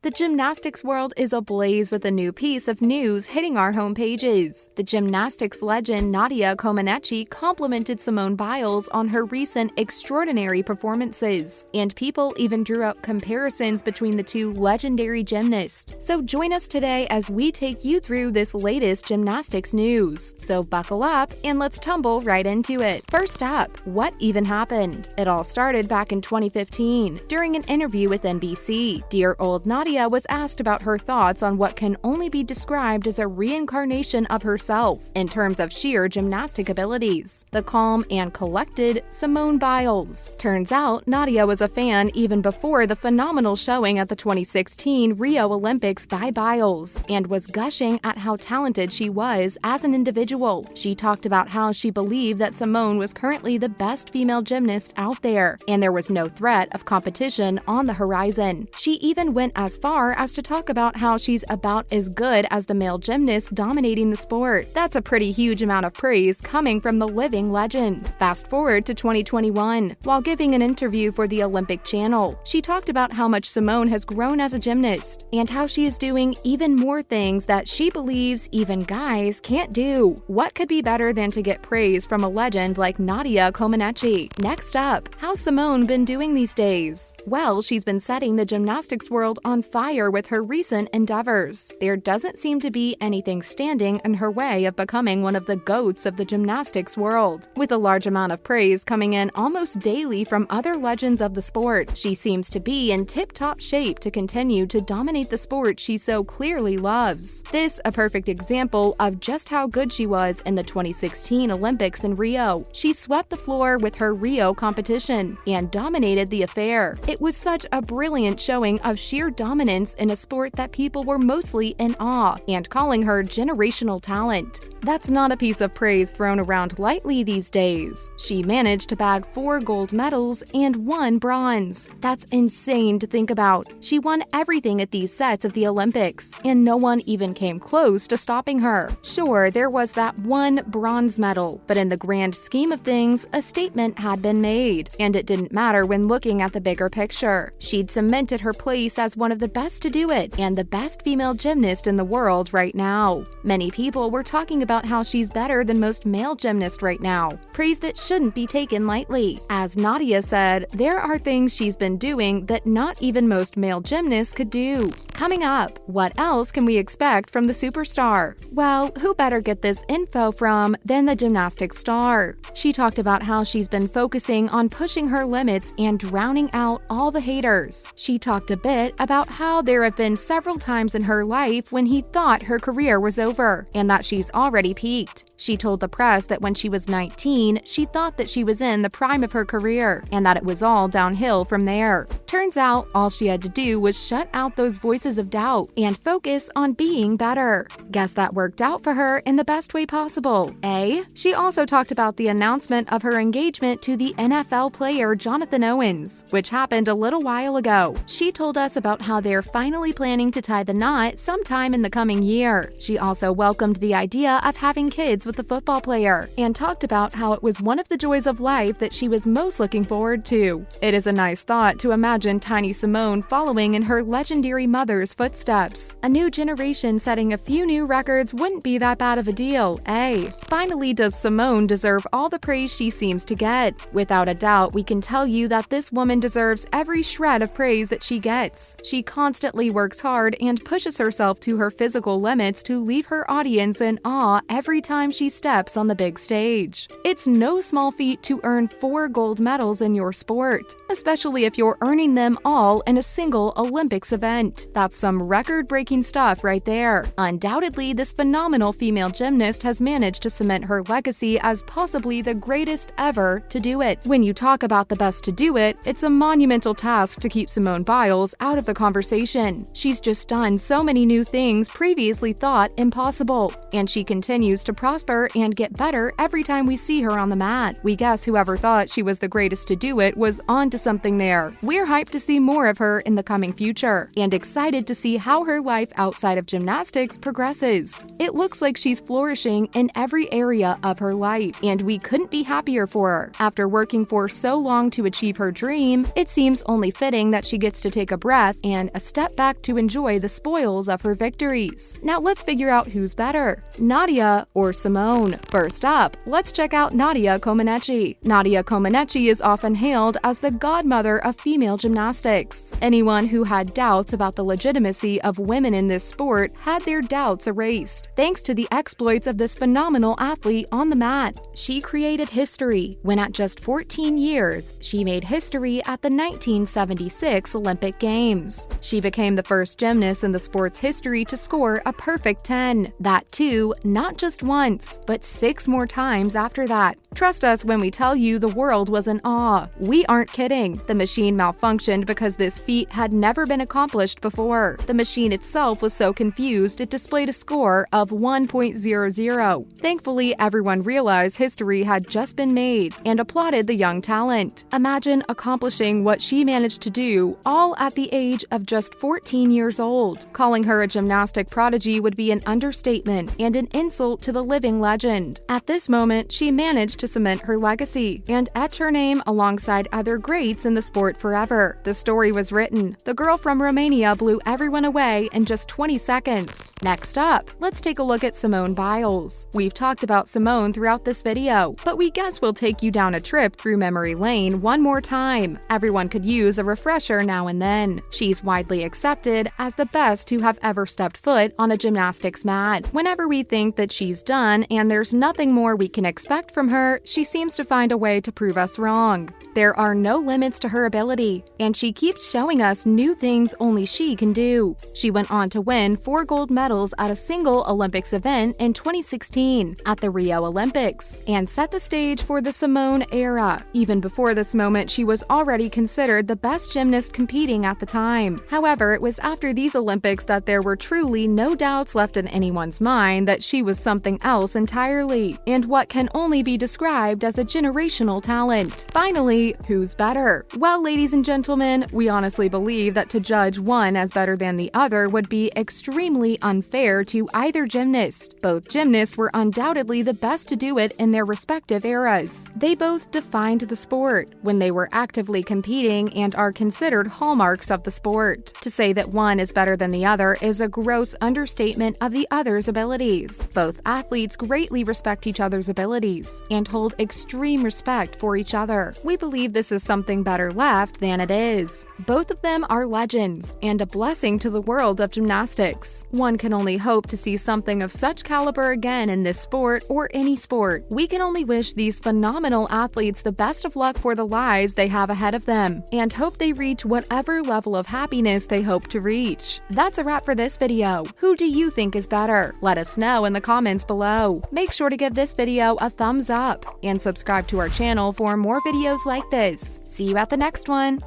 The gymnastics world is ablaze with a new piece of news hitting our homepages. The gymnastics legend Nadia Comaneci complimented Simone Biles on her recent extraordinary performances, and people even drew up comparisons between the two legendary gymnasts. So join us today as we take you through this latest gymnastics news. So buckle up and let's tumble right into it. First up, what even happened? It all started back in 2015 during an interview with NBC. Dear old Nadia was asked about her thoughts on what can only be described as a reincarnation of herself in terms of sheer gymnastic abilities. The calm and collected Simone Biles. Turns out, Nadia was a fan even before the phenomenal showing at the 2016 Rio Olympics by Biles, and was gushing at how talented she was as an individual. She talked about how she believed that Simone was currently the best female gymnast out there, and there was no threat of competition on the horizon. She even went as far as to talk about how she's about as good as the male gymnasts dominating the sport. That's a pretty huge amount of praise coming from the living legend. Fast forward to 2021. While giving an interview for the Olympic Channel, she talked about how much Simone has grown as a gymnast, and how she is doing even more things that she believes even guys can't do. What could be better than to get praise from a legend like Nadia Comaneci? Next up, how's Simone been doing these days? Well, she's been setting the gymnastics world on fire with her recent endeavors. There doesn't seem to be anything standing in her way of becoming one of the GOATs of the gymnastics world. With a large amount of praise coming in almost daily from other legends of the sport, she seems to be in tip-top shape to continue to dominate the sport she so clearly loves. This a perfect example of just how good she was in the 2016 Olympics in Rio. She swept the floor with her Rio competition and dominated the affair. It was such a brilliant showing of sheer dominance in a sport that people were mostly in awe, and calling her generational talent. That's not a piece of praise thrown around lightly these days. She managed to bag 4 gold medals and 1 bronze. That's insane to think about. She won everything at these sets of the Olympics, and no one even came close to stopping her. Sure, there was that 1 bronze medal, but in the grand scheme of things, a statement had been made, and it didn't matter when looking at the bigger picture. She'd cemented her place as one of the best to do it, and the best female gymnast in the world right now. Many people were talking about how she's better than most male gymnasts right now, praise that shouldn't be taken lightly. As Nadia said, there are things she's been doing that not even most male gymnasts could do. Coming up, what else can we expect from the superstar? Well, who better get this info from than the gymnastics star? She talked about how she's been focusing on pushing her limits and drowning out all the haters. She talked a bit about how there have been several times in her life when he thought her career was over, and that she's already peaked. She told the press that when she was 19, she thought that she was in the prime of her career, and that it was all downhill from there. Turns out, all she had to do was shut out those voices of doubt and focus on being better. Guess that worked out for her in the best way possible, eh? She also talked about the announcement of her engagement to the NFL player Jonathan Owens, which happened a little while ago. She told us about how they're finally planning to tie the knot sometime in the coming year. She also welcomed the idea of having kids with the football player, and talked about how it was one of the joys of life that she was most looking forward to. It is a nice thought to imagine tiny Simone following in her legendary mother's footsteps. A new generation setting a few new records wouldn't be that bad of a deal, eh? Finally, does Simone deserve all the praise she seems to get? Without a doubt, we can tell you that this woman deserves every shred of praise that she gets. She constantly works hard and pushes herself to her physical limits to leave her audience in awe every time she steps on the big stage. It's no small feat to earn 4 gold medals in your sport, especially if you're earning them all in a single Olympics event. That's some record-breaking stuff right there. Undoubtedly, this phenomenal female gymnast has managed to cement her legacy as possibly the greatest ever to do it. When you talk about the best to do it, it's a monumental task to keep Simone Biles out of the conversation. She's just done so many new things previously thought impossible, and she continues to prosper deeper and get better every time we see her on the mat. We guess whoever thought she was the greatest to do it was on to something there. We're hyped to see more of her in the coming future, and excited to see how her life outside of gymnastics progresses. It looks like she's flourishing in every area of her life, and we couldn't be happier for her. After working for so long to achieve her dream, it seems only fitting that she gets to take a breath and a step back to enjoy the spoils of her victories. Now let's figure out who's better, Nadia or Simone. First up, let's check out Nadia Comaneci. Nadia Comăneci is often hailed as the godmother of female gymnastics. Anyone who had doubts about the legitimacy of women in this sport had their doubts erased, thanks to the exploits of this phenomenal athlete on the mat. She created history when at just 14 years, she made history at the 1976 Olympic Games. She became the first gymnast in the sport's history to score a perfect 10. That too, not just once, but 6 more times after that. Trust us when we tell you the world was in awe. We aren't kidding. The machine malfunctioned because this feat had never been accomplished before. The machine itself was so confused it displayed a score of 1.00. Thankfully, everyone realized history had just been made and applauded the young talent. Imagine accomplishing what she managed to do, all at the age of just 14 years old. Calling her a gymnastic prodigy would be an understatement and an insult to the living legend. At this moment, she managed to cement her legacy and etch her name alongside other greats in the sport forever. The story was written. The girl from Romania blew everyone away in just 20 seconds. Next up, let's take a look at Simone Biles. We've talked about Simone throughout this video, but we guess we'll take you down a trip through memory lane one more time. Everyone could use a refresher now and then. She's widely accepted as the best who have ever stepped foot on a gymnastics mat. Whenever we think that she's done and there's nothing more we can expect from her, she seems to find a way to prove us wrong. There are no limits to her ability, and she keeps showing us new things only she can do. She went on to win 4 gold medals at a single Olympics event in 2016 at the Rio Olympics, and set the stage for the Simone era. Even before this moment, she was already considered the best gymnast competing at the time. However, it was after these Olympics that there were truly no doubts left in anyone's mind that she was something else entirely, and what can only be described as a generational talent. Finally, who's better? Well, ladies and gentlemen, we honestly believe that to judge one as better than the other would be extremely unfair to either gymnast. Both gymnasts were undoubtedly the best to do it in their respective eras. They both defined the sport when they were actively competing and are considered hallmarks of the sport. To say that one is better than the other is a gross understatement of the other's abilities. Both athletes greatly respect each other's abilities and hold extreme respect for each other. We believe this is something better left than it is. Both of them are legends and a blessing to the world of gymnastics. One can only hope to see something of such caliber again in this sport or any sport. We can only wish these phenomenal athletes the best of luck for the lives they have ahead of them, and hope they reach whatever level of happiness they hope to reach. That's a wrap for this video. Who do you think is better? Let us know in the comments below. Make sure to give this video a thumbs up and subscribe to our channel for more videos like this. See you at the next one.